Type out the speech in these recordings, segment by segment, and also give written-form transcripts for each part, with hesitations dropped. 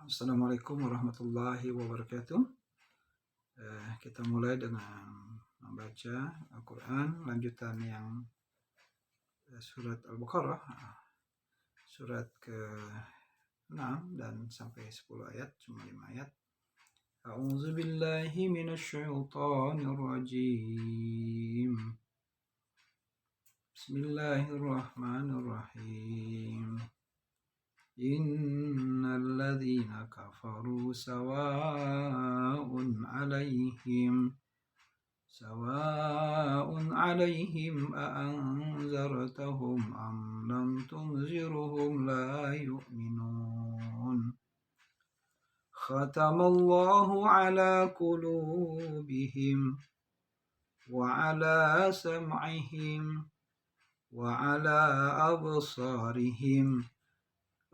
Assalamualaikum warahmatullahi wabarakatuh. Kita mulai dengan membaca Al-Quran, lanjutan yang surat Al-Baqarah, surat ke-6 dan sampai 10 ayat, cuma 5 ayat. A'udzu billahi minasyaitonir rajim. Bismillahirrahmanirrahim. Innal ladzina kafaru sawa'un 'alaihim a'anzartahum am lam tunzirhum la yu'minun. Khatamallahu 'ala qulubihim wa 'ala sam'ihim wa 'ala absarihim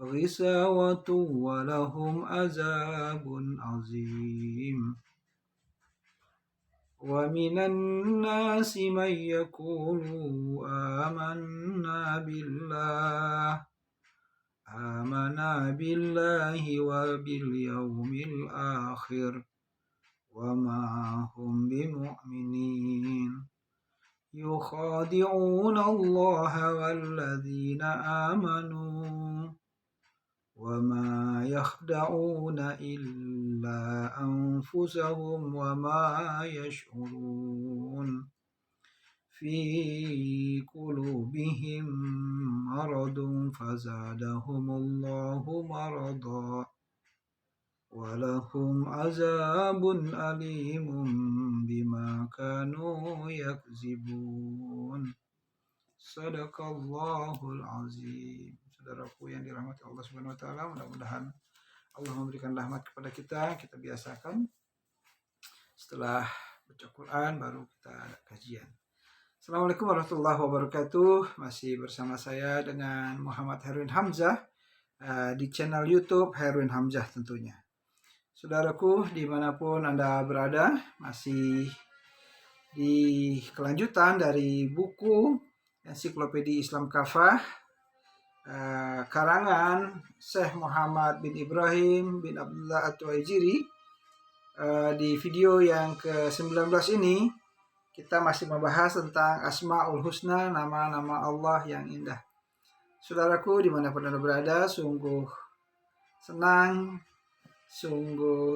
ghisawatu wa lahum azabun azim. Wa minan nasi man yaqulu amanna billahi wa bil yawmil akhir wa ma hum bimu'minin. Yukhadi'una Allaha walladzina amanu وما يخدعون إلا أنفسهم وما يشعرون في قلوبهم مرض فزادهم الله مرضا ولهم عذاب أليم بما كانوا يكذبون. Sadaqallahul azim. Saudaraku yang dirahmati Allah Subhanahu wa taala, mudah-mudahan Allah memberikan rahmat kepada kita. Kita biasakan setelah baca Quran baru kita ada kajian. Assalamualaikum warahmatullahi wabarakatuh. Masih bersama saya dengan Muhammad Herwin Hamzah di channel YouTube Herwin Hamzah tentunya. Saudaraku dimanapun Anda berada, masih di kelanjutan dari buku Ensiklopedia Islam Kafah karangan Syekh Muhammad bin Ibrahim bin Abdullah At-Tuwaijiri. Di video yang ke-19 ini kita masih membahas tentang Asmaul Husna, nama-nama Allah yang indah. Saudaraku dimanapun Anda berada, sungguh senang, sungguh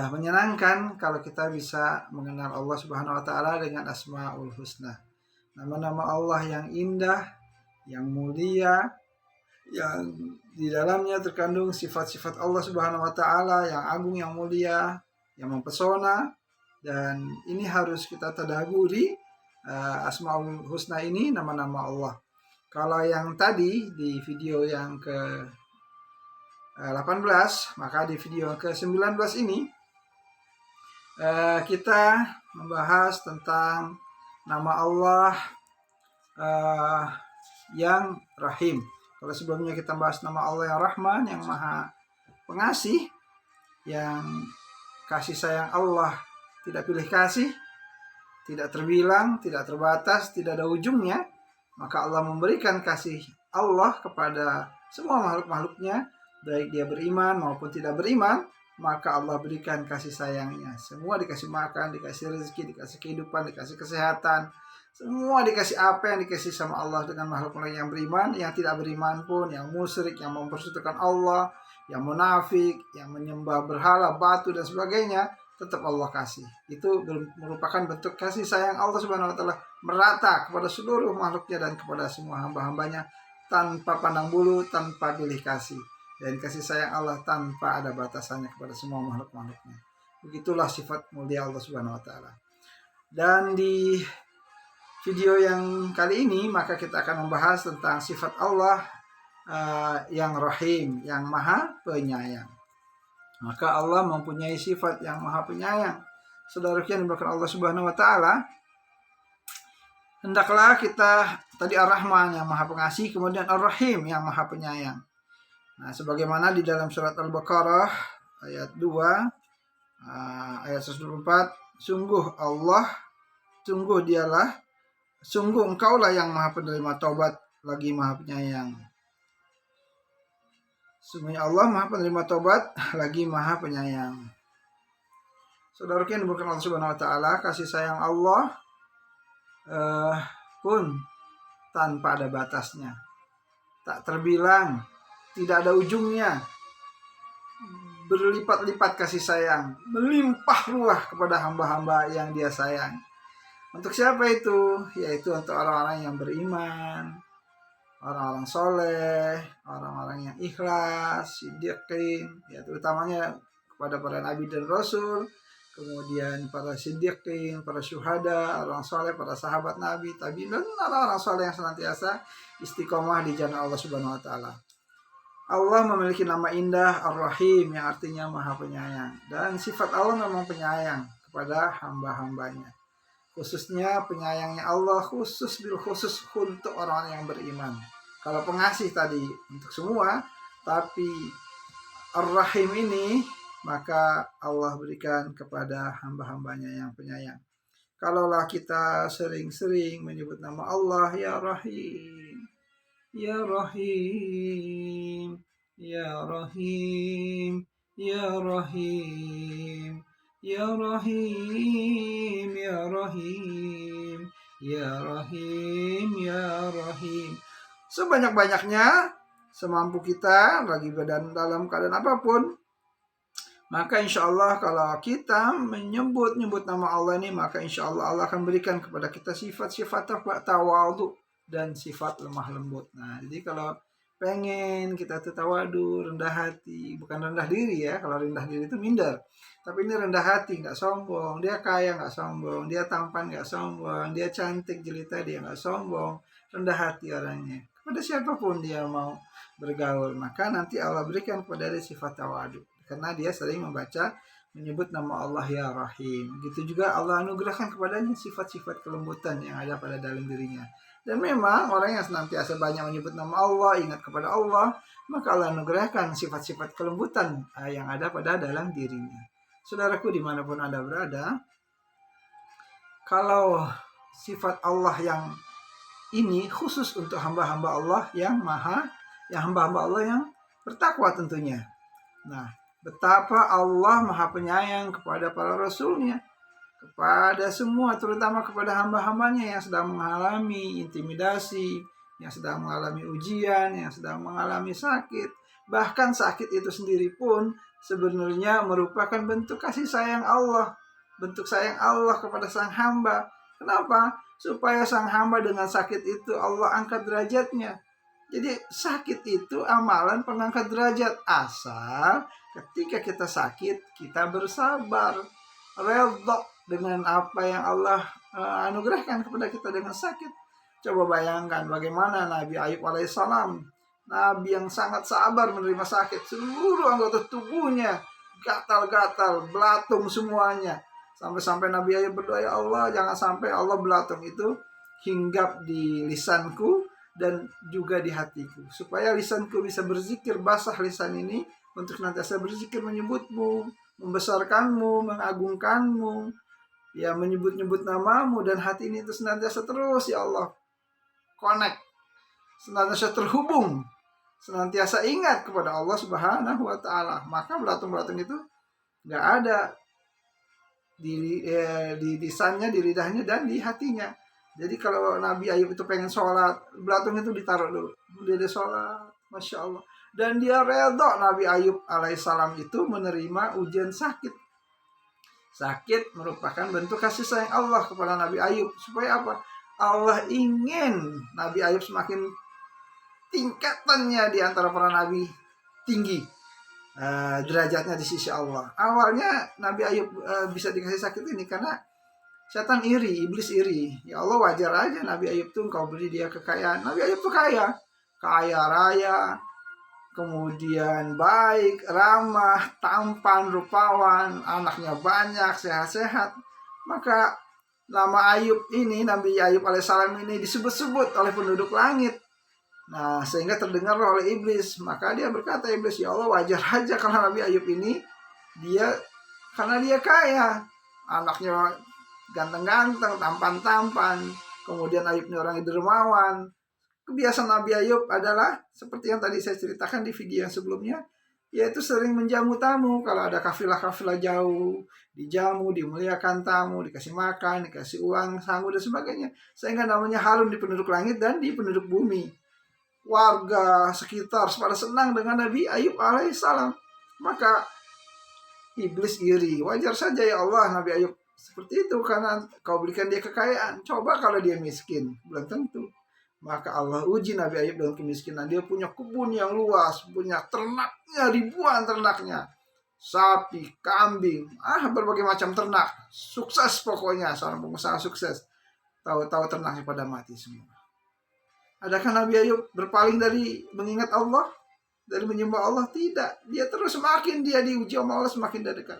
menyenangkan kalau kita bisa mengenal Allah Subhanahu wa taala dengan Asmaul Husna. Nama-nama Allah yang indah, yang mulia, yang di dalamnya terkandung sifat-sifat Allah Subhanahu wa taala yang agung, yang mulia, yang mempesona, dan ini harus kita tadaburi Asmaul Husna ini, nama-nama Allah. Kalau yang tadi di video yang ke-18, maka di video ke-19 ini kita membahas tentang nama Allah yang Rahim. Kalau sebelumnya kita bahas nama Allah yang Rahman, yang Maha Pengasih, yang kasih sayang Allah tidak pilih kasih, tidak terbilang, tidak terbatas, tidak ada ujungnya, maka Allah memberikan kasih Allah kepada semua makhluk-makhluknya, baik dia beriman maupun tidak beriman, maka Allah berikan kasih sayangnya. Semua dikasih makan, dikasih rezeki, dikasih kehidupan, dikasih kesehatan, semua dikasih apa yang dikasih sama Allah dengan makhluk-makhluk yang beriman. Yang tidak beriman pun, yang musyrik, yang mempersekutukan Allah, yang munafik, yang menyembah berhala, batu dan sebagainya, tetap Allah kasih. Itu merupakan bentuk kasih sayang Allah Subhanahu wa taala merata kepada seluruh makhluknya dan kepada semua hamba-hambanya tanpa pandang bulu, tanpa pilih kasih. Dan kasih sayang Allah tanpa ada batasannya kepada semua makhluk-makhluknya. Begitulah sifat mulia Allah Subhanahu wa taala. Dan di video yang kali ini maka kita akan membahas tentang sifat Allah yang Rahim, yang Maha Penyayang. Maka Allah mempunyai sifat yang Maha Penyayang. Saudara-saudara yang dimuliakan Allah Subhanahu wa taala, hendaklah kita tadi Ar-Rahman yang Maha Pengasih, kemudian Ar-Rahim yang Maha Penyayang. Nah, sebagaimana di dalam surat Al-Baqarah ayat 2 ayat 124, sungguh Allah, sungguh dialah, sungguh engkaulah yang Maha penerima taubat lagi Maha Penyayang. Sungguhnya Allah Maha penerima tobat lagi Maha penyayang. Saudaraku yang dimurkakan Allah Subhanahu wa taala, kasih sayang Allah pun tanpa ada batasnya. Tak terbilang, tidak ada ujungnya. Berlipat-lipat kasih sayang, melimpah ruah kepada hamba-hamba yang Dia sayang. Untuk siapa itu? Yaitu untuk orang-orang yang beriman, orang-orang soleh, orang-orang yang ikhlas, siddiqin, ya terutamanya kepada para nabi dan rasul, kemudian para siddiqin, para syuhada, orang soleh, para sahabat nabi, tabi'in, dan orang-orang soleh yang senantiasa istiqomah di jalan Allah Subhanahu wa taala. Allah memiliki nama indah Ar-Rahim yang artinya Maha Penyayang, dan sifat Allah memang penyayang kepada hamba-hambanya. Khususnya penyayangnya Allah khusus untuk orang yang beriman. Kalau pengasih tadi untuk semua, tapi Ar-Rahim ini maka Allah berikan kepada hamba-hambanya yang penyayang. Kalaulah kita sering-sering menyebut nama Allah, Ya Rahim, Ya Rahim, Ya Rahim, Ya Rahim, Ya Rahim, Ya Rahim, Ya Rahim, Ya Rahim. Sebanyak-banyaknya, semampu kita, lagi badan dalam keadaan apapun, maka insya Allah kalau kita menyebut nama Allah ini, maka insya Allah Allah akan berikan kepada kita sifat-sifat tawadhu dan sifat lemah lembut. Nah, jadi kalau pengen kita tawadhu, rendah hati, bukan rendah diri ya. Kalau rendah diri itu minder. Tapi ini rendah hati, nggak sombong. Dia kaya nggak sombong, dia tampan nggak sombong, dia cantik jelita dia nggak sombong. Rendah hati orangnya. Kepada siapapun dia mau bergaul, maka nanti Allah berikan kepada dia sifat tawadhu. Karena dia sering menyebut nama Allah Ya Rahim. Gitu juga Allah anugerahkan kepadanya sifat-sifat kelembutan yang ada pada dalam dirinya. Dan memang orang yang senantiasa banyak menyebut nama Allah, ingat kepada Allah, maka Allah anugerahkan sifat-sifat kelembutan yang ada pada dalam dirinya. Saudaraku dimanapun Anda berada, kalau sifat Allah yang ini khusus untuk hamba-hamba Allah yang hamba-hamba Allah yang bertakwa tentunya. Nah, betapa Allah Maha Penyayang kepada para rasulnya, kepada semua, terutama kepada hamba-hambanya yang sedang mengalami intimidasi, yang sedang mengalami ujian, yang sedang mengalami sakit. Bahkan sakit itu sendiri pun sebenarnya merupakan bentuk kasih sayang Allah, bentuk sayang Allah kepada sang hamba. Kenapa? Supaya sang hamba dengan sakit itu Allah angkat derajatnya. Jadi sakit itu amalan pengangkat derajat, asal ketika kita sakit kita bersabar, redha dengan apa yang Allah anugerahkan kepada kita dengan sakit. Coba bayangkan bagaimana Nabi Ayub alaihissalam, Nabi yang sangat sabar menerima sakit, seluruh anggota tubuhnya gatal-gatal, belatung semuanya. Sampai-sampai Nabi Ayub berdoa, ya Allah jangan sampai Allah belatung itu hinggap di lisanku dan juga di hatiku, supaya lisanku bisa berzikir, basah lisan ini untuk nantiasa berzikir menyebutmu, membesarkanmu, mengagungkanmu, ya menyebut-nyebut namamu, dan hati ini itu senantiasa terus ya Allah connect, senantiasa terhubung, senantiasa ingat kepada Allah Subhanahu wa taala. Maka belatung-belatung itu nggak ada di lisannya, di lidahnya, dan di hatinya. Jadi kalau Nabi Ayub itu pengen sholat, belatung itu ditaruh dulu, dia sholat, Masya Allah. Dan dia redha, Nabi Ayub alaihissalam itu menerima ujian sakit. Sakit merupakan bentuk kasih sayang Allah kepada Nabi Ayub. Supaya apa? Allah ingin Nabi Ayub semakin tingkatannya di antara para nabi tinggi, derajatnya di sisi Allah. Awalnya Nabi Ayub bisa dikasih sakit ini karena setan iri, iblis iri. Ya Allah, wajar aja Nabi Ayub tuh engkau beri dia kekayaan. Nabi Ayub tuh kaya raya, kemudian baik, ramah, tampan, rupawan, anaknya banyak, sehat-sehat. Maka nama Ayub ini, Nabi Ayub alaihissalam ini disebut-sebut oleh penduduk langit. Nah, sehingga terdengar oleh iblis. Maka dia berkata, iblis, ya Allah wajar aja kalau Nabi Ayub ini karena dia kaya, anaknya ganteng-ganteng, tampan-tampan, kemudian Ayub ini orang dermawan, kebiasaan Nabi Ayub adalah seperti yang tadi saya ceritakan di video yang sebelumnya, yaitu sering menjamu tamu. Kalau ada kafilah-kafilah jauh, dijamu, dimuliakan tamu, dikasih makan, dikasih uang, sanggup dan sebagainya. Sehingga namanya harum di penduduk langit dan di penduduk bumi. Warga sekitar pada senang dengan Nabi Ayub alaihissalam. Maka iblis iri. Wajar saja ya Allah Nabi Ayub seperti itu karena kau berikan dia kekayaan. Coba kalau dia miskin, belum tentu. Maka Allah uji Nabi Ayub dengan kemiskinan. Dia punya kebun yang luas, punya ternaknya, ribuan ternaknya. Sapi, kambing, berbagai macam ternak. Sukses pokoknya, seorang pengusaha sukses. Tahu-tahu ternaknya pada mati semua. Adakah Nabi Ayub berpaling dari mengingat Allah? Dari menyembah Allah? Tidak. Dia terus semakin dia diuji sama Allah, semakin dia dekat.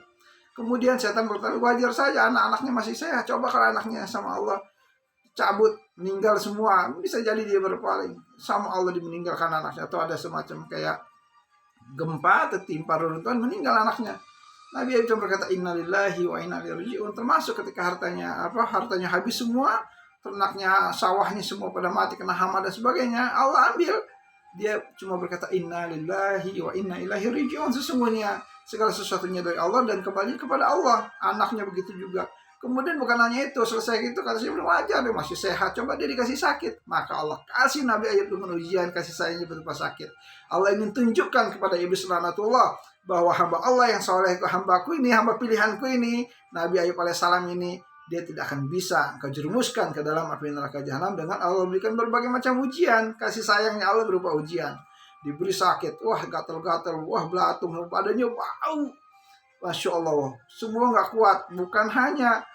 Kemudian setan berkata, wajar saja anak-anaknya masih sehat. Coba kalau anaknya sama Allah cabut, meninggal semua, bisa jadi dia berpaling sama Allah, meninggalkan anaknya. Atau ada semacam kayak gempa, tertimpa reruntuhan, meninggal anaknya. Nabi Ayub berkata, innalillahi wa inna ilaihi raji'un. Termasuk ketika hartanya habis semua, ternaknya, sawahnya semua pada mati kena hama dan sebagainya, Allah ambil. Dia cuma berkata, innalillahi wa inna ilaihi raji'un. Sesungguhnya segala sesuatunya dari Allah dan kembali kepada Allah. Anaknya begitu juga. Kemudian bukan hanya itu, selesai gitu kata saya, wajar dia masih sehat, coba dia dikasih sakit. Maka Allah kasih Nabi Ayub dengan ujian kasih sayangnya berupa sakit. Allah ingin tunjukkan kepada iblis laknatullah bahwa hamba Allah yang soleh, hambaku ini, hamba pilihanku ini, Nabi Ayub alaihissalam ini, dia tidak akan bisa engkau jerumuskan ke dalam api neraka jahanam dengan Allah berikan berbagai macam ujian. Kasih sayangnya Allah berupa ujian. Diberi sakit, wah gatal-gatal, wah belatung, badannya bau. Masya Allah, semua nggak kuat. Bukan hanya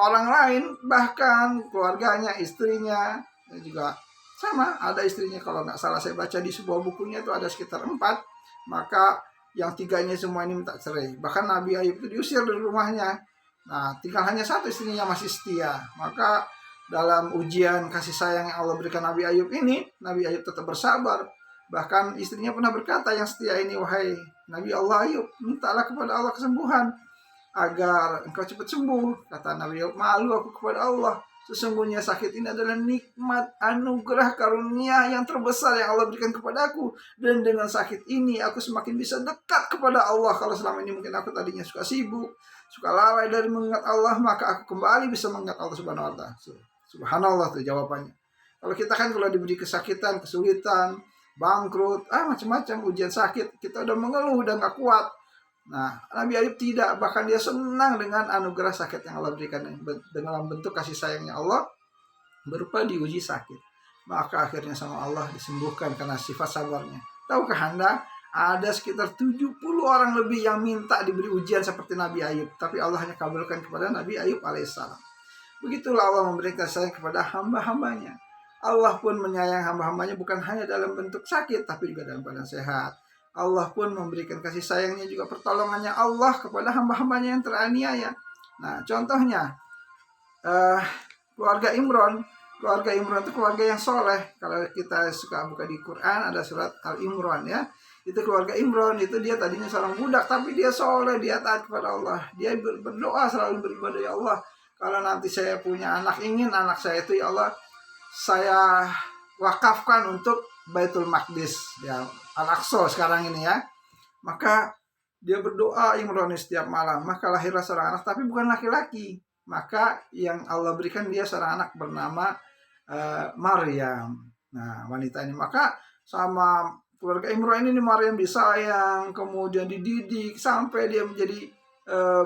orang lain, bahkan keluarganya, istrinya, dan juga sama. Ada istrinya, kalau nggak salah saya baca di sebuah bukunya itu ada sekitar 4. Maka yang 3-nya semua ini minta cerai. Bahkan Nabi Ayub itu diusir dari rumahnya. Nah, tinggal hanya 1 istrinya masih setia. Maka dalam ujian kasih sayang yang Allah berikan Nabi Ayub ini, Nabi Ayub tetap bersabar. Bahkan istrinya pernah berkata yang setia ini, wahai Nabi Allah Ayub, mintalah kepada Allah kesembuhan agar engkau cepat sembuh. Kata Nabi Ayub, malu aku kepada Allah. Sesungguhnya sakit ini adalah nikmat, anugerah, karunia yang terbesar yang Allah berikan kepadaku. Dan dengan sakit ini aku semakin bisa dekat kepada Allah. Kalau selama ini mungkin aku tadinya suka sibuk, suka lalai dari mengingat Allah, maka aku kembali bisa mengingat Allah Subhanahu wa Ta'ala. Subhanallah tuh jawabannya. Kalau kita kan kalau diberi kesakitan, kesulitan, bangkrut, macam-macam ujian sakit, kita udah mengeluh, udah gak kuat. Nah, Nabi Ayub tidak, bahkan dia senang dengan anugerah sakit yang Allah berikan dalam bentuk kasih sayangnya Allah berupa diuji sakit. Maka akhirnya sama Allah disembuhkan karena sifat sabarnya. Tahukah Anda, ada sekitar 70 orang lebih yang minta diberi ujian seperti Nabi Ayub, tapi Allah hanya kabulkan kepada Nabi Ayub alaihissalam. Begitulah Allah memberikan sayang kepada hamba-hambanya. Allah pun menyayang hamba-hambanya bukan hanya dalam bentuk sakit, tapi juga dalam keadaan sehat. Allah pun memberikan kasih sayangnya juga pertolongannya Allah kepada hamba-hambanya yang teraniaya. Nah, contohnya keluarga Imran. Keluarga Imran itu keluarga yang soleh. Kalau kita suka buka di Quran, ada surat Al-Imran ya. Itu keluarga Imran, itu dia tadinya seorang budak, tapi dia soleh, dia taat kepada Allah. Dia berdoa selalu beribadah, ya Allah, kalau nanti saya punya anak, ingin anak saya itu ya Allah, saya wakafkan untuk Baitul Maqdis ya, Al-Aqsa sekarang ini ya. Maka dia berdoa Imran setiap malam, maka lahirlah seorang anak, tapi bukan laki-laki. Maka yang Allah berikan dia seorang anak bernama Maryam. Nah, wanita ini maka sama keluarga Imran ini Maryam disayang, kemudian dididik sampai dia menjadi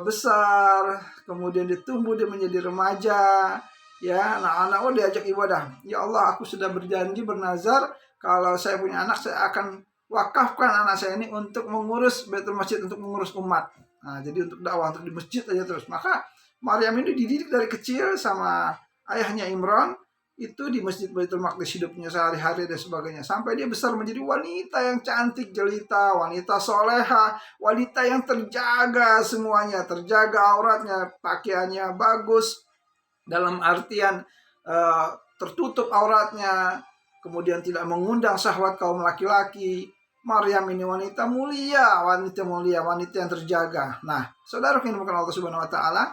besar, kemudian ditumbuh dia menjadi remaja. Ya, anak-anak diajak ibadah. Ya Allah, aku sudah berjanji bernazar kalau saya punya anak, saya akan wakafkan anak saya ini untuk mengurus Baitul Masjid, untuk mengurus umat. Nah, jadi untuk dakwah, untuk di masjid aja terus. Maka Maryam ini dididik dari kecil sama ayahnya Imran, itu di Masjid Baitul Maqdis hidupnya sehari-hari dan sebagainya. Sampai dia besar menjadi wanita yang cantik jelita, wanita soleha, wanita yang terjaga semuanya, terjaga auratnya, pakaiannya bagus, dalam artian tertutup auratnya, kemudian tidak mengundang syahwat kaum laki-laki. Maryam ini wanita mulia, wanita yang terjaga. Nah, saudara yang dimuliakan Allah Subhanahu wa Ta'ala,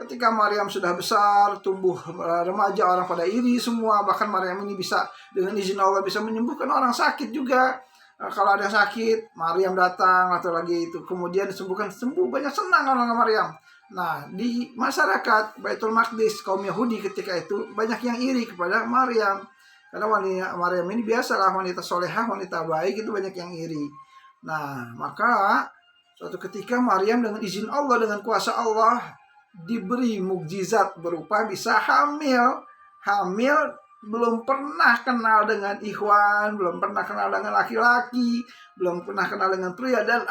ketika Maryam sudah besar, tumbuh remaja, orang pada iri semua. Bahkan Maryam ini bisa dengan izin Allah bisa menyembuhkan orang sakit juga. Kalau ada sakit, Maryam datang atau lagi itu kemudian disembuhkan, sembuh, banyak senang orang Maryam. Nah, di masyarakat Baitul Maqdis kaum Yahudi ketika itu banyak yang iri kepada Maryam. Karena wanita Maryam ini biasalah wanita solehah, wanita baik, itu banyak yang iri. Nah, maka suatu ketika Maryam dengan izin Allah, dengan kuasa Allah, diberi mukjizat berupa bisa hamil. Hamil, belum pernah kenal dengan ikhwan, belum pernah kenal dengan laki-laki, belum pernah kenal dengan pria, dan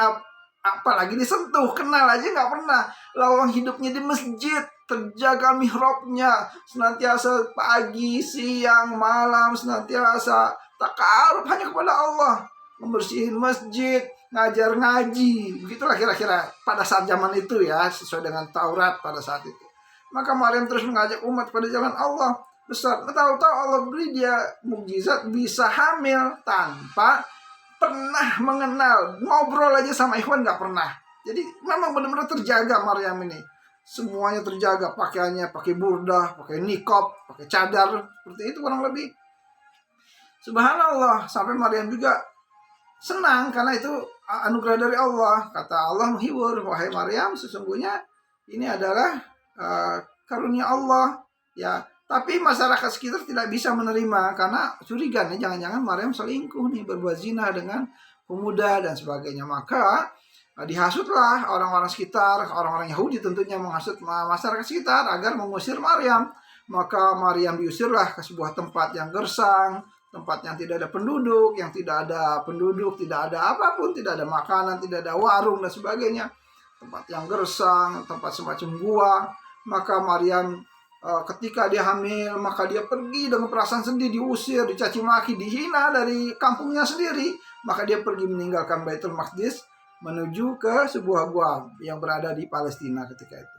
apalagi disentuh, kenal aja nggak pernah. Lawang hidupnya di masjid, terjaga mihrabnya, senantiasa pagi, siang, malam, senantiasa takarub hanya kepada Allah, membersihin masjid, ngajar ngaji, begitulah kira-kira pada saat zaman itu ya, sesuai dengan Taurat pada saat itu. Maka Maryam terus mengajak umat pada jalan Allah besar. Tahu-tahu Allah beri dia mukjizat bisa hamil tanpa pernah mengenal, ngobrol aja sama ikhwan nggak pernah. Jadi memang benar-benar terjaga Maryam ini. Semuanya terjaga, pakaiannya pakai burdah, pakai niqab, pakai cadar, seperti itu kurang lebih. Subhanallah, sampai Maryam juga senang karena itu anugerah dari Allah. Kata Allah menghibur, wahai Maryam, sesungguhnya ini adalah karunia Allah. Ya, tapi masyarakat sekitar tidak bisa menerima karena curiga nih, jangan-jangan Maryam selingkuh nih, berbuat zina dengan pemuda dan sebagainya. Maka dihasutlah orang-orang sekitar, orang-orang Yahudi tentunya menghasut masyarakat sekitar agar mengusir Maryam. Maka Maryam diusirlah ke sebuah tempat yang gersang, tempat yang tidak ada penduduk, tidak ada apapun, tidak ada makanan, tidak ada warung dan sebagainya. Tempat yang gersang, tempat semacam gua. Maka Maryam ketika dia hamil, maka dia pergi dengan perasaan sedih, diusir, dicaci maki, dihina dari kampungnya sendiri. Maka dia pergi meninggalkan Baitul Maqdis menuju ke sebuah gua yang berada di Palestina ketika itu.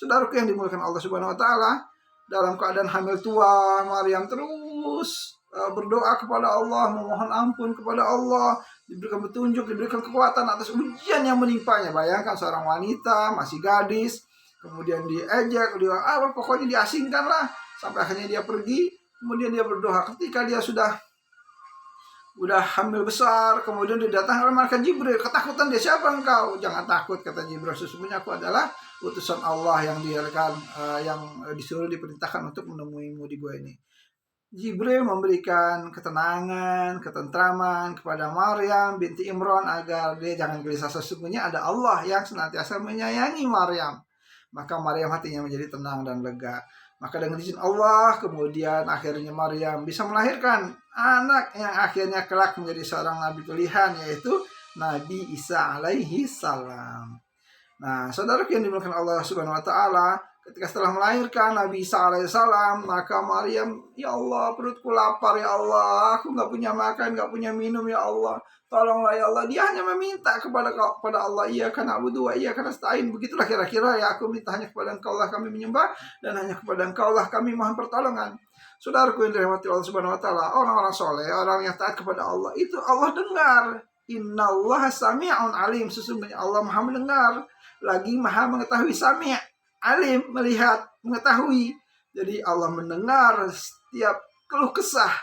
Saudaraku yang dimuliakan Allah Subhanahu wa taala, dalam keadaan hamil tua, Maryam terus berdoa kepada Allah, memohon ampun kepada Allah, diberikan petunjuk, diberikan kekuatan atas ujian yang menimpanya. Bayangkan seorang wanita masih gadis, kemudian diejek, pokoknya diasingkan lah, sampai akhirnya dia pergi. Kemudian dia berdoa ketika dia sudah hamil besar, kemudian didatangkan oleh malaikat Jibril. Ketakutan dia, siapa engkau? Jangan takut, kata Jibril, sesungguhnya aku adalah utusan Allah yang yang disuruh, diperintahkan untuk menemuimu di gua ini. Jibril memberikan ketenangan, ketentraman kepada Maryam binti Imran agar dia jangan gelisah, sesungguhnya ada Allah yang senantiasa menyayangi Maryam. Maka Maryam hatinya menjadi tenang dan lega. Maka dengan izin Allah, kemudian akhirnya Maryam bisa melahirkan anak yang akhirnya kelak menjadi seorang nabi pilihan, yaitu Nabi Isa alaihi salam. Nah, saudara yang dimuliakan Allah Subhanahu wa taala, ketika setelah melahirkan Nabi Isa alaihissalam, maka Maryam, ya Allah, perutku lapar ya Allah, aku nggak punya makan, nggak punya minum ya Allah, tolonglah ya Allah. Dia hanya meminta kepada Allah, iya karena Abu iya karena nasta'in. Begitulah kira-kira ya, aku minta hanya kepada Engkau lah kami menyembah, dan hanya kepada Engkau lah kami mohon pertolongan. Saudaraku yang dirahmati Allah Subhanahu wa taala, orang-orang soleh, orang yang taat kepada Allah, itu Allah dengar. Innallaha sami'un alim, sesungguhnya Allah Maha mendengar, lagi Maha mengetahui. Sami' alim, melihat, mengetahui. Jadi Allah mendengar setiap keluh kesah,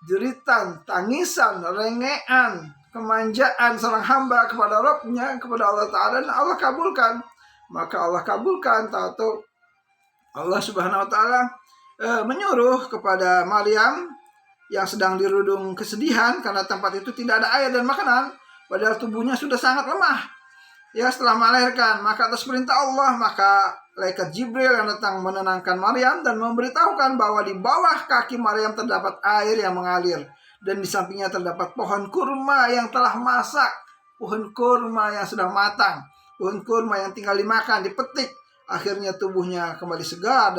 jeritan, tangisan, rengean, kemanjaan seorang hamba kepada Rabbnya, kepada Allah Ta'ala, dan Allah kabulkan. Maka Allah kabulkan. Tahu Allah Subhanahu wa taala menyuruh kepada Maryam yang sedang dirudung kesedihan karena tempat itu tidak ada air dan makanan, padahal tubuhnya sudah sangat lemah. Ya, setelah melahirkan, maka atas perintah Allah, maka malaikat Jibril yang datang menenangkan Maryam dan memberitahukan bahwa di bawah kaki Maryam terdapat air yang mengalir, dan di sampingnya terdapat pohon kurma yang telah masak, pohon kurma yang sudah matang, pohon kurma yang tinggal dimakan, dipetik. Akhirnya tubuhnya kembali segar,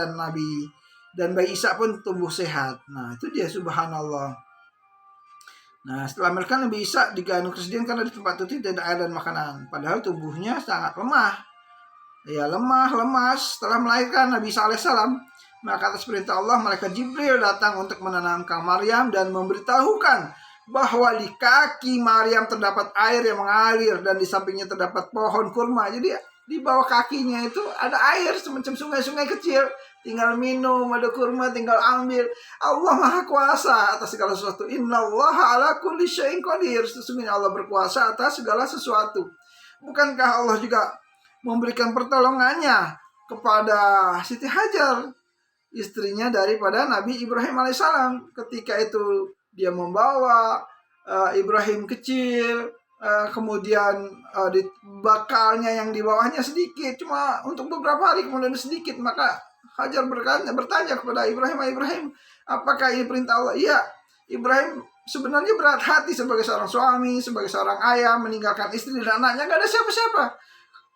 dan bayi Isa pun tumbuh sehat. Nah, itu dia, subhanallah. Nah, setelah melahirkan Nabi Isa digandung kesedihan karena di tempat itu tidak ada air dan makanan. Padahal tubuhnya sangat lemah. Ya, lemah, lemas. Setelah melahirkan Nabi Isa alaihissalam, maka atas perintah Allah, malaikat Jibril datang untuk menenangkan Maryam dan memberitahukan bahwa di kaki Maryam terdapat air yang mengalir dan di sampingnya terdapat pohon kurma. Jadi Di bawah kakinya itu ada air semacam sungai-sungai kecil. Tinggal minum, ada kurma tinggal ambil. Allah Maha Kuasa atas segala sesuatu. Innallaha ala kulli syai'in qadir. Sesungguhnya Allah berkuasa atas segala sesuatu. Bukankah Allah juga memberikan pertolongannya kepada Siti Hajar, istrinya daripada Nabi Ibrahim alaihissalam? Ketika itu dia membawa Ibrahim kecil, kemudian di bakalnya yang di bawahnya sedikit, cuma untuk beberapa hari, kemudian sedikit. Maka Hajar bertanya kepada Ibrahim, apakah ini perintah Allah? Iya. Ibrahim sebenarnya berat hati sebagai seorang suami, sebagai seorang ayah, meninggalkan istri dan anaknya, gak ada siapa-siapa.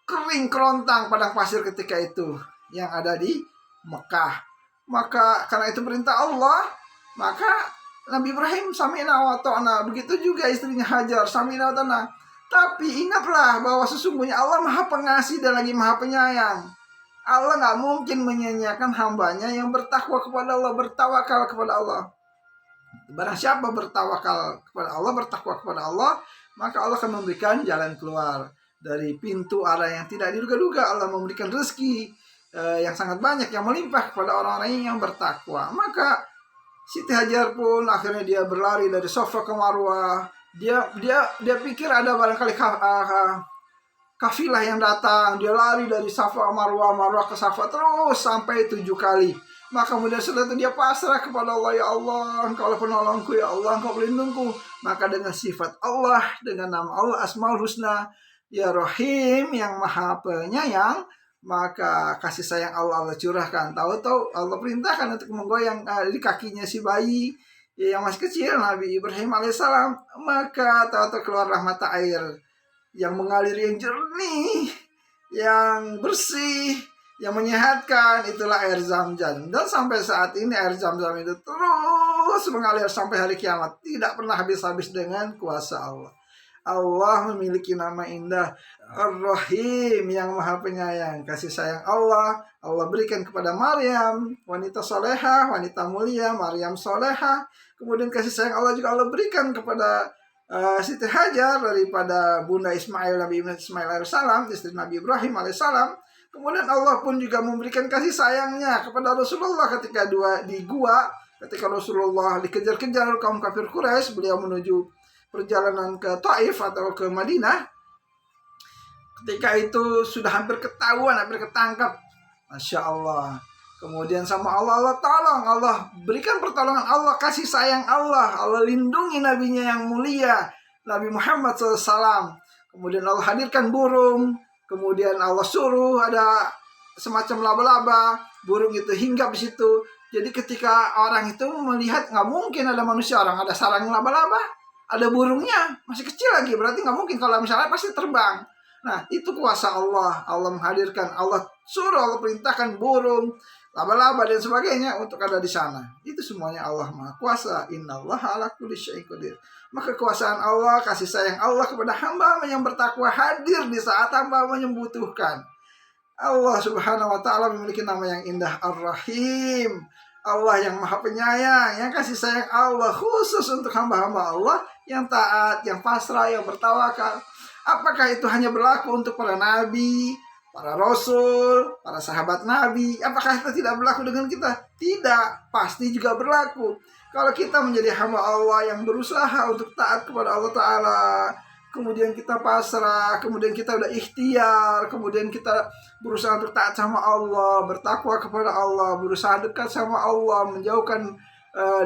Kering kerontang padang pasir ketika itu yang ada di Mekah. Maka karena itu perintah Allah, maka Nabi Ibrahim sami'na wa ta'na. Begitu juga istrinya Hajar, sami'na wa ta'na. Tapi ingatlah bahwa sesungguhnya Allah Maha Pengasih dan lagi Maha Penyayang. Allah gak mungkin menyia-nyiakan hambanya yang bertakwa kepada Allah, bertawakal kepada Allah. Barang siapa bertawakal kepada Allah, bertakwa kepada Allah, maka Allah akan memberikan jalan keluar dari pintu arah yang tidak diduga-duga. Allah memberikan rezeki yang sangat banyak, yang melimpah kepada orang-orang yang bertakwa. Maka Siti Hajar pun akhirnya dia berlari dari Safa ke Marwah. Dia pikir ada barangkali kafilah yang datang. Dia lari dari Safa Marwah, Marwah ke Safa terus sampai 7 kali. Maka kemudian setelah itu dia pasrah kepada Allah. Ya Allah, Engkaulah penolongku, ya Allah, Engkau pelindungku. Maka dengan sifat Allah, dengan nama Allah Asmaul Husna, Ya Rahim, yang Maha Penyayang, maka kasih sayang Allah curahkan. Tahu-tahu Allah perintahkan untuk menggoyang di kakinya si bayi yang masih kecil, Nabi Ibrahim alaihissalam. Maka tahu-tahu keluarlah mata air yang mengalir, yang jernih, yang bersih, yang menyehatkan. Itulah air Zam-Zam. Dan sampai saat ini air Zam-Zam itu terus mengalir sampai hari kiamat, tidak pernah habis-habis dengan kuasa Allah. Allah memiliki nama indah Ar-Rahim, yang Maha Penyayang. Kasih sayang Allah berikan kepada Maryam, wanita soleha, wanita mulia, Maryam soleha. Kemudian kasih sayang Allah juga Allah berikan kepada Siti Hajar daripada Bunda Ismail, Nabi Ismail alaihissalam, istri Nabi Ibrahim alaihissalam. Kemudian Allah pun juga memberikan kasih sayangnya kepada Rasulullah ketika di gua, ketika Rasulullah dikejar-kejar kaum kafir Quraisy, beliau menuju perjalanan ke Taif atau ke Madinah. Ketika itu sudah hampir ketahuan, hampir ketangkap. Masya Allah. Kemudian sama Allah tolong, Allah berikan pertolongan, Allah kasih sayang Allah lindungi nabinya yang mulia, Nabi Muhammad SAW. Kemudian Allah hadirkan burung, kemudian Allah suruh ada semacam laba-laba, burung itu hinggap di situ. Jadi ketika orang itu melihat, nggak mungkin ada manusia, orang ada sarang laba-laba, ada burungnya, masih kecil lagi, berarti nggak mungkin, kalau misalnya pasti terbang. Nah, itu kuasa Allah. Allah menghadirkan, Allah suruh, Allah perintahkan burung, laba-laba dan sebagainya untuk ada di sana. Itu semuanya Allah Maha Kuasa. Innallaha ala kulli syai'in qadir. Maka kekuasaan Allah, kasih sayang Allah kepada hamba yang bertakwa hadir di saat hamba membutuhkan. Allah Subhanahu wa taala memiliki nama yang indah Ar-Rahim. Allah yang Maha Penyayang, yang kasih sayang Allah khusus untuk hamba-hamba Allah yang taat, yang pasrah, yang bertawakal. Apakah itu hanya berlaku untuk para nabi, para rasul, para sahabat nabi? Apakah itu tidak berlaku dengan kita? Tidak, pasti juga berlaku. Kalau kita menjadi hamba Allah yang berusaha untuk taat kepada Allah Ta'ala, kemudian kita pasrah, kemudian kita udah ikhtiar, kemudian kita berusaha untuk taat sama Allah, bertakwa kepada Allah, berusaha dekat sama Allah, menjauhkan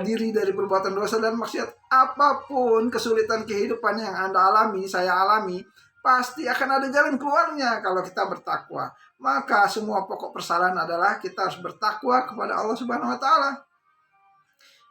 diri dari perbuatan dosa dan maksiat. Apapun kesulitan kehidupan yang Anda alami, saya alami, pasti akan ada jalan keluarnya kalau kita bertakwa. Maka semua pokok persalahan adalah kita harus bertakwa kepada Allah Subhanahu wa taala.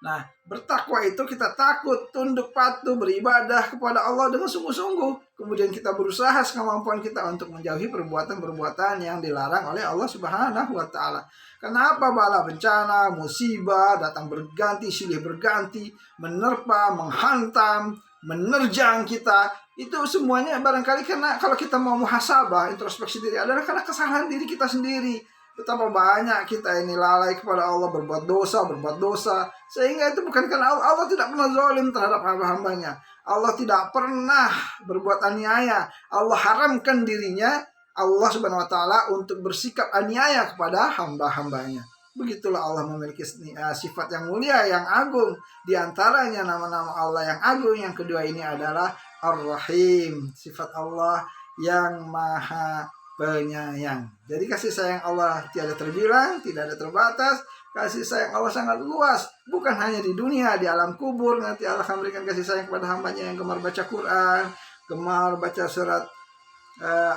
Nah, bertakwa itu kita takut, tunduk patuh, beribadah kepada Allah dengan sungguh-sungguh. Kemudian kita berusaha sekemampuan kita untuk menjauhi perbuatan-perbuatan yang dilarang oleh Allah Subhanahu wa taala. Kenapa bala bencana, musibah datang berganti, silih berganti, menerpa, menghantam, menerjang kita? Itu semuanya barangkali karena kalau kita mau muhasabah, introspeksi diri, adalah karena kesalahan diri kita sendiri. Betapa banyak kita ini lalai kepada Allah, berbuat dosa, sehingga itu bukan karena Allah tidak pernah zalim terhadap hamba-hambanya. Allah tidak pernah berbuat aniaya. Allah haramkan dirinya Allah Subhanahu wa taala untuk bersikap aniaya kepada hamba-hambanya. Begitulah Allah memiliki sifat yang mulia, yang agung. Di antaranya nama-nama Allah yang agung. Yang kedua ini adalah Ar-Rahim. Sifat Allah yang maha penyayang. Jadi kasih sayang Allah tiada terbilang, tidak ada terbatas. Kasih sayang Allah sangat luas. Bukan hanya di dunia, di alam kubur. Nanti Allah akan berikan kasih sayang kepada hambanya yang gemar baca Quran, gemar baca surat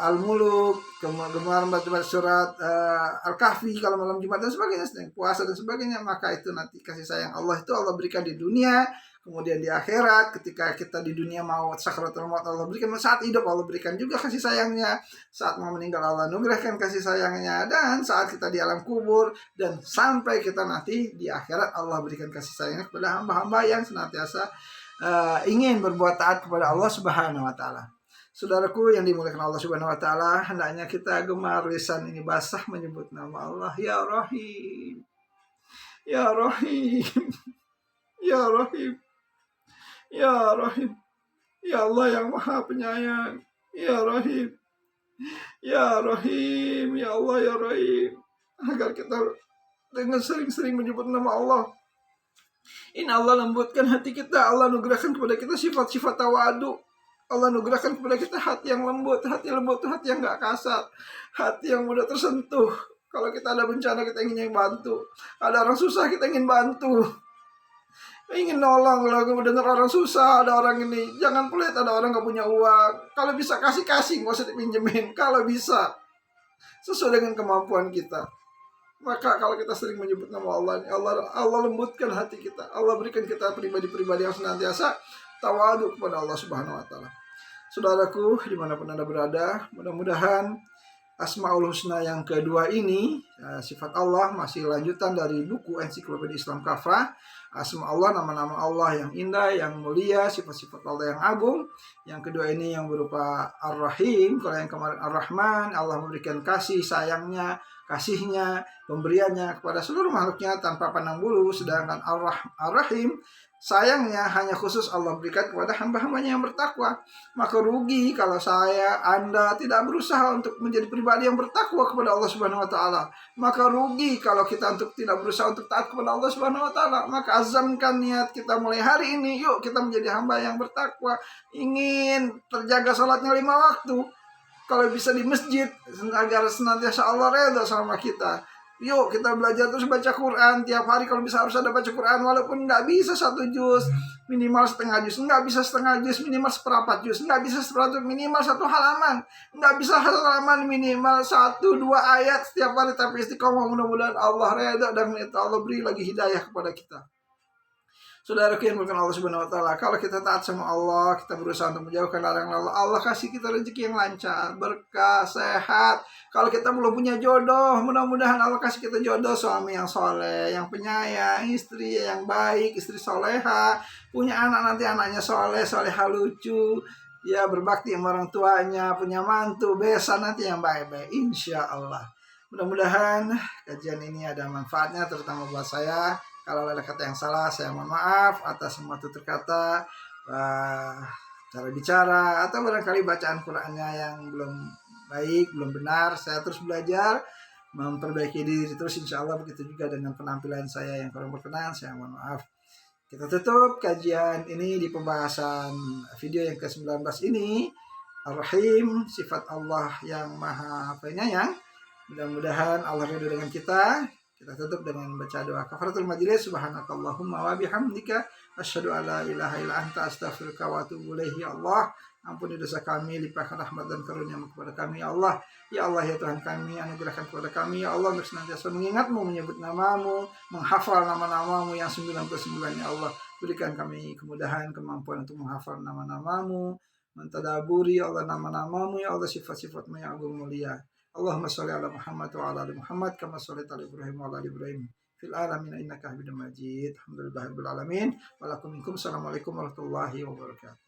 Al-Muluk, gemar baca surat Al-Kahfi kalau malam Jumat dan sebagainya, puasa dan sebagainya. Maka itu nanti kasih sayang Allah itu Allah berikan di dunia, kemudian di akhirat ketika kita di dunia mau sakratul maut Allah berikan, saat hidup Allah berikan juga kasih sayangnya, saat mau meninggal Allah anugerahkan kasih sayangnya, dan saat kita di alam kubur dan sampai kita nanti di akhirat Allah berikan kasih sayangnya kepada hamba-hamba yang senantiasa ingin berbuat taat kepada Allah Subhanahu wa taala. Saudaraku yang dimuliakan Allah Subhanahu wa taala, hendaknya kita gemar lisan ini basah menyebut nama Allah, ya Rahim. Ya Rahim. Ya Rahim. Ya Rahim. Ya Allah yang Maha Penyayang. Ya Rahim. Ya Rahim. Ya Allah ya Rahim. Agar kita dengan sering-sering menyebut nama Allah, ini Allah lembutkan hati kita. Allah anugerahkan kepada kita sifat-sifat tawadu. Allah anugerahkan kepada kita hati yang lembut. Hati lembut itu hati yang gak kasar, hati yang mudah tersentuh. Kalau kita ada bencana kita ingin bantu, ada orang susah kita ingin bantu, ingin nolong. Kalau dengar orang susah, ada orang ini, jangan pelit, ada orang gak punya uang, kalau bisa kasih-kasih, gak usah dipinjemin. Kalau bisa sesuai dengan kemampuan kita. Maka kalau kita sering menyebut nama Allah, Allah lembutkan hati kita. Allah berikan kita pribadi-pribadi yang senantiasa tawadu kepada Allah Subhanahu wa taala. Saudaraku dimanapun Anda berada, mudah-mudahan Asmaul Husna yang kedua ini, sifat Allah masih lanjutan dari buku Ensiklopedia Islam Kafah. Asma Allah, nama-nama Allah yang indah, yang mulia, sifat-sifat Allah yang agung. Yang kedua ini yang berupa Ar-Rahim. Kalau yang kemarin Ar-Rahman, Allah memberikan kasih sayangnya, kasihnya, pemberiannya kepada seluruh makhluknya tanpa pandang bulu. Sedangkan Ar-Rahim, sayangnya hanya khusus Allah berikan kepada hamba-hambanya yang bertakwa. Maka rugi kalau Anda tidak berusaha untuk menjadi pribadi yang bertakwa kepada Allah Subhanahu wa taala. Maka rugi kalau kita tidak berusaha untuk taat kepada Allah Subhanahu wa taala. Maka azamkan niat kita mulai hari ini, yuk kita menjadi hamba yang bertakwa, ingin terjaga salatnya 5 waktu. Kalau bisa di masjid agar senantiasa Allah redha sama kita. Yuk kita belajar terus baca Quran tiap hari. Kalau bisa harus ada baca Quran, walaupun nggak bisa 1 juz, minimal setengah juz. Nggak bisa setengah juz, minimal seperempat juz. Nggak bisa seperempat, minimal 1 halaman. Nggak bisa 1 halaman, minimal 1-2 ayat setiap hari. Tapi istiqomah, mudah-mudahan Allah redha dan Allah beri lagi hidayah kepada kita. Saudara yang bukan Allah Subhanahu wa taala, kalau kita taat sama Allah, kita berusaha untuk menjauhkan larangan Allah, Allah kasih kita rezeki yang lancar, berkah, sehat. Kalau kita belum punya jodoh, mudah-mudahan Allah kasih kita jodoh, suami yang soleh, yang penyayang, istri yang baik, istri soleha, punya anak nanti anaknya soleh, soleha lucu, ya berbakti sama orang tuanya, punya mantu, besan nanti yang baik-baik, insya Allah. Mudah-mudahan kajian ini ada manfaatnya, terutama buat saya. Kalau ada kata yang salah, saya mohon maaf atas semua tutur kata, cara bicara, atau barangkali bacaan Qur'annya yang belum baik, belum benar. Saya terus belajar, memperbaiki diri terus, insya Allah. Begitu juga dengan penampilan saya yang kurang berkenan, saya mohon maaf. Kita tutup kajian ini di pembahasan video yang ke-19 ini, Ar-Rahim, sifat Allah yang maha penyayang. Mudah-mudahan Allah ridho dengan kita. Kita tutup dengan baca doa kafaratul majlis. Subhanakallahumma wa bihamdika asyhadu an la ilaha illa anta astaghfiruka wa atubu ilaik. Ya Allah, ampuni dosa kami, limpahkan rahmat dan karunia-Mu kepada kami ya Allah. Ya Allah ya Tuhan kami, anugerahkan kepada kami ya Allah untuk senantiasa mengingat-Mu, menyebut nama-Mu, menghafal nama-nama-Mu yang 99 ya Allah. Berikan kami kemudahan, kemampuan untuk menghafal nama-nama-Mu, mentadaburi ya Allah nama-nama-Mu ya Allah, sifat-sifat-Mu yang agung mulia. Allahumma sholli ala Muhammad wa ala ali Muhammad kama shallaita ala Ibrahim wa ala ali Ibrahim fil alamin innaka Hamidum Majid. Alhamdulillahirabbil alamin. Assalamualaikum warahmatullahi wabarakatuh.